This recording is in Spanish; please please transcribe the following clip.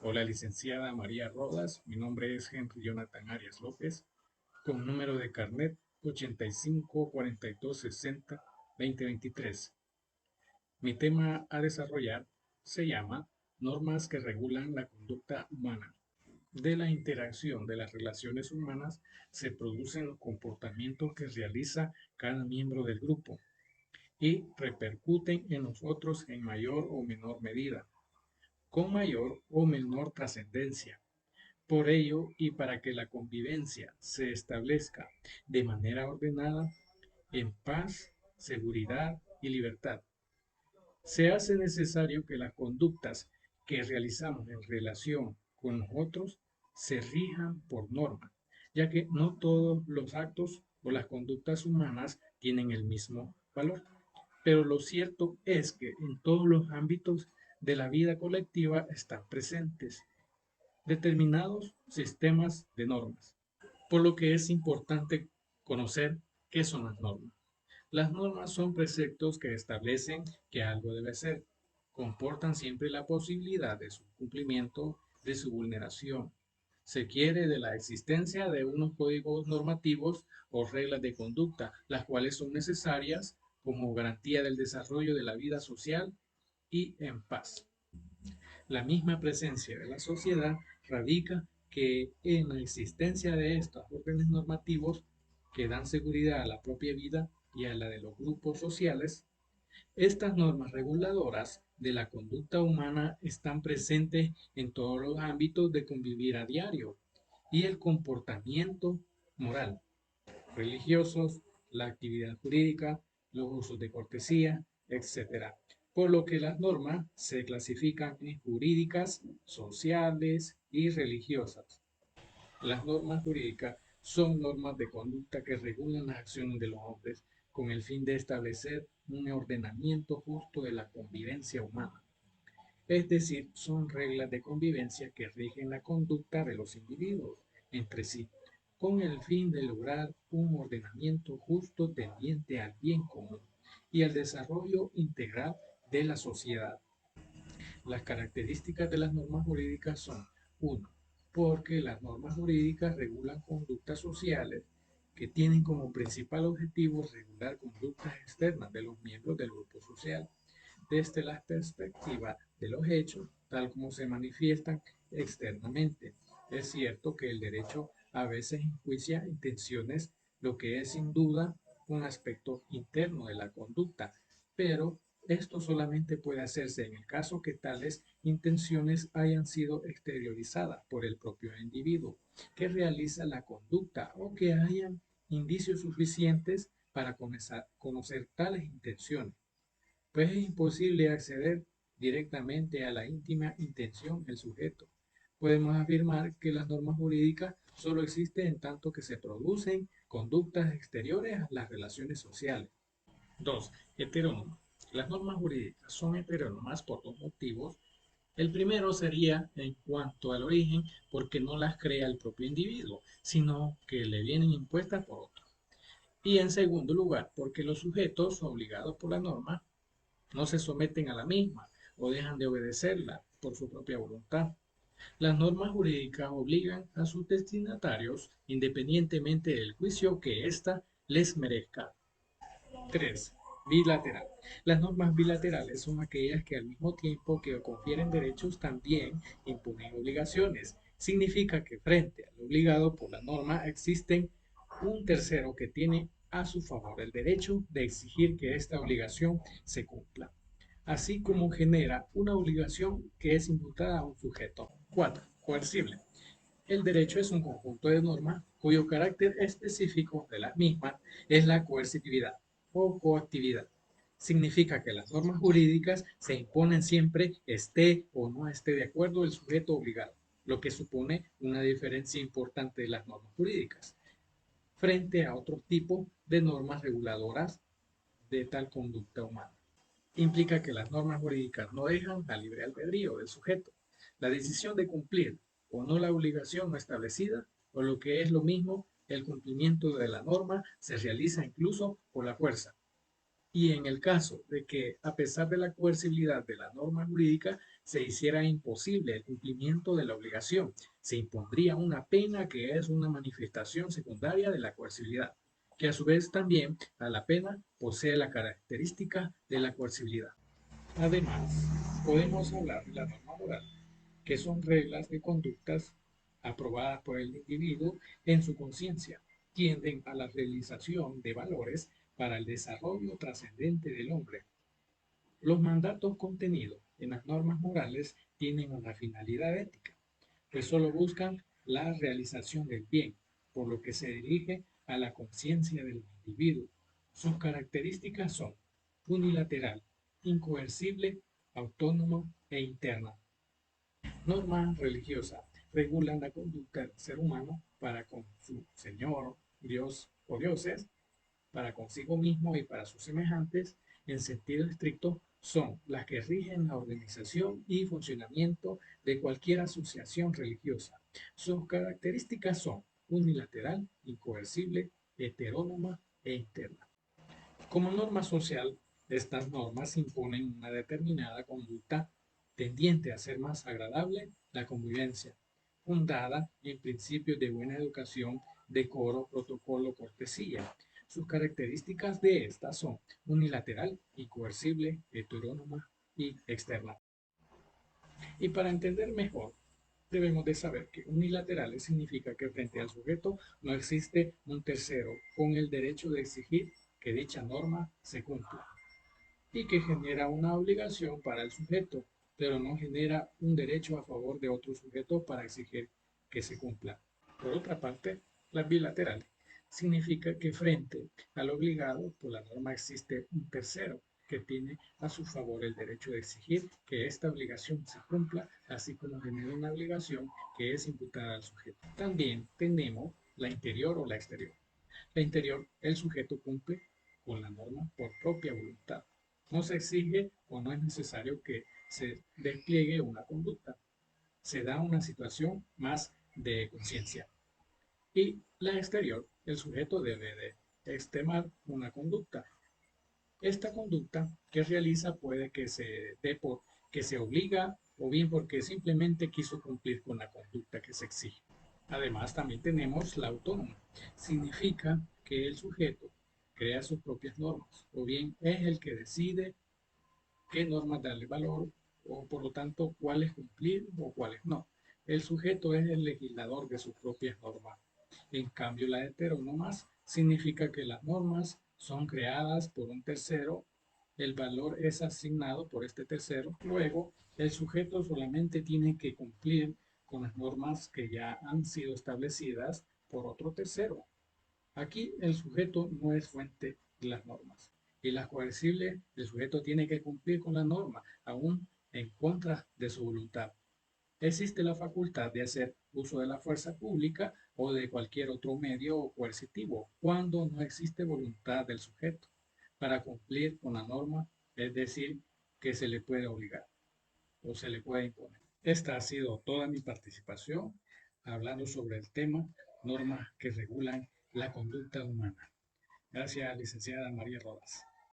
Hola, licenciada María Rodas. Mi nombre es Henry Jonathan Arias López, con número de carnet 854260-2023. Mi tema a desarrollar se llama Normas que regulan la conducta humana. De la interacción de las relaciones humanas se producen los comportamientos que realiza cada miembro del grupo y repercuten en nosotros en mayor o menor medida, con mayor o menor trascendencia. Por ello, y para que la convivencia se establezca de manera ordenada, en paz, seguridad y libertad, se hace necesario que las conductas que realizamos en relación con los otros se rijan por norma, ya que no todos los actos o las conductas humanas tienen el mismo valor. Pero lo cierto es que en todos los ámbitos de la vida colectiva están presentes determinados sistemas de normas, por lo que es importante conocer qué son las normas. Las normas son preceptos que establecen que algo debe ser, comportan siempre la posibilidad de su cumplimiento, de su vulneración. Se quiere de la existencia de unos códigos normativos o reglas de conducta, las cuales son necesarias como garantía del desarrollo de la vida social y en paz. La misma presencia de la sociedad radica que en la existencia de estos órdenes normativos que dan seguridad a la propia vida y a la de los grupos sociales. Estas normas reguladoras de la conducta humana están presentes en todos los ámbitos de convivir a diario y el comportamiento moral, religiosos, la actividad jurídica, los usos de cortesía, etcétera. Por lo que las normas se clasifican en jurídicas, sociales y religiosas. Las normas jurídicas son normas de conducta que regulan las acciones de los hombres con el fin de establecer un ordenamiento justo de la convivencia humana. Es decir, son reglas de convivencia que rigen la conducta de los individuos entre sí, con el fin de lograr un ordenamiento justo tendiente al bien común y al desarrollo integral de la sociedad. Las características de las normas jurídicas son: 1. Porque las normas jurídicas regulan conductas sociales que tienen como principal objetivo regular conductas externas de los miembros del grupo social desde la perspectiva de los hechos tal como se manifiestan externamente. Es cierto que el derecho a veces enjuicia intenciones, lo que es sin duda un aspecto interno de la conducta, pero esto solamente puede hacerse en el caso que tales intenciones hayan sido exteriorizadas por el propio individuo que realiza la conducta o que hayan indicios suficientes para conocer tales intenciones, pues es imposible acceder directamente a la íntima intención del sujeto. Podemos afirmar que las normas jurídicas solo existen en tanto que se producen conductas exteriores a las relaciones sociales. 2. Heterónoma. Las normas jurídicas son heterónomas por dos motivos. El primero sería en cuanto al origen, porque no las crea el propio individuo, sino que le vienen impuestas por otro. Y en segundo lugar, porque los sujetos obligados por la norma no se someten a la misma o dejan de obedecerla por su propia voluntad. Las normas jurídicas obligan a sus destinatarios independientemente del juicio que ésta les merezca. 3. Bilateral. Las normas bilaterales son aquellas que al mismo tiempo que confieren derechos también imponen obligaciones. Significa que frente al obligado por la norma existen un tercero que tiene a su favor el derecho de exigir que esta obligación se cumpla, así como genera una obligación que es imputada a un sujeto. 4. Coercible. El derecho es un conjunto de normas cuyo carácter específico de las mismas es la coercitividad o coactividad. Significa que las normas jurídicas se imponen siempre esté o no esté de acuerdo el sujeto obligado, lo que supone una diferencia importante de las normas jurídicas frente a otros tipos de normas reguladoras de tal conducta humana. Implica que las normas jurídicas no dejan a libre albedrío del sujeto la decisión de cumplir o no la obligación no establecida, o lo que es lo mismo, el cumplimiento de la norma se realiza incluso por la fuerza. Y en el caso de que, a pesar de la coercibilidad de la norma jurídica, se hiciera imposible el cumplimiento de la obligación, se impondría una pena que es una manifestación secundaria de la coercibilidad, que a su vez también a la pena posee la característica de la coercibilidad. Además, podemos hablar de la norma moral, que son reglas de conductas aprobadas por el individuo en su conciencia, tienden a la realización de valores para el desarrollo trascendente del hombre. Los mandatos contenidos en las normas morales tienen una finalidad ética, pues solo buscan la realización del bien, por lo que se dirige a la conciencia del individuo. Sus características son unilateral, incoercible, autónomo e interna. Normas religiosas regulan la conducta del ser humano para con su Señor, Dios o dioses, para consigo mismo y para sus semejantes, en sentido estricto, son las que rigen la organización y funcionamiento de cualquier asociación religiosa. Sus características son unilateral, incoercible, heterónoma e interna. Como norma social, estas normas imponen una determinada conducta tendiente a hacer más agradable la convivencia, fundada en principios de buena educación, decoro, protocolo, cortesía. Sus características de estas son unilateral, incoercible, heterónoma y externa. Y para entender mejor, debemos de saber que unilaterales significa que frente al sujeto no existe un tercero con el derecho de exigir que dicha norma se cumpla y que genera una obligación para el sujeto, pero no genera un derecho a favor de otro sujeto para exigir que se cumpla. Por otra parte, las bilaterales significa que frente al obligado por la norma existe un tercero que tiene a su favor el derecho de exigir que esta obligación se cumpla, así como genera una obligación que es imputada al sujeto. También tenemos la interior o la exterior. La interior, el sujeto cumple con la norma por propia voluntad. No se exige o no es necesario que se despliegue una conducta. Se da una situación más de conciencia. Y la exterior, el sujeto debe de extremar una conducta. Esta conducta que realiza puede que se dé por que se obliga o bien porque simplemente quiso cumplir con la conducta que se exige. Además, también tenemos la autónoma. Significa que el sujeto crea sus propias normas o bien es el que decide qué normas darle valor o por lo tanto cuáles cumplir o cuáles no. El sujeto es el legislador de sus propias normas. En cambio, las heterónomas significa que las normas son creadas por un tercero, el valor es asignado por este tercero, luego el sujeto solamente tiene que cumplir con las normas que ya han sido establecidas por otro tercero. Aquí el sujeto no es fuente de las normas. Y las coercibles, el sujeto tiene que cumplir con la norma, aún en contra de su voluntad. Existe la facultad de hacer uso de la fuerza pública o de cualquier otro medio coercitivo cuando no existe voluntad del sujeto para cumplir con la norma, es decir, que se le puede obligar o se le puede imponer. Esta ha sido toda mi participación hablando sobre el tema normas que regulan la conducta humana. Gracias, licenciada María Rodas.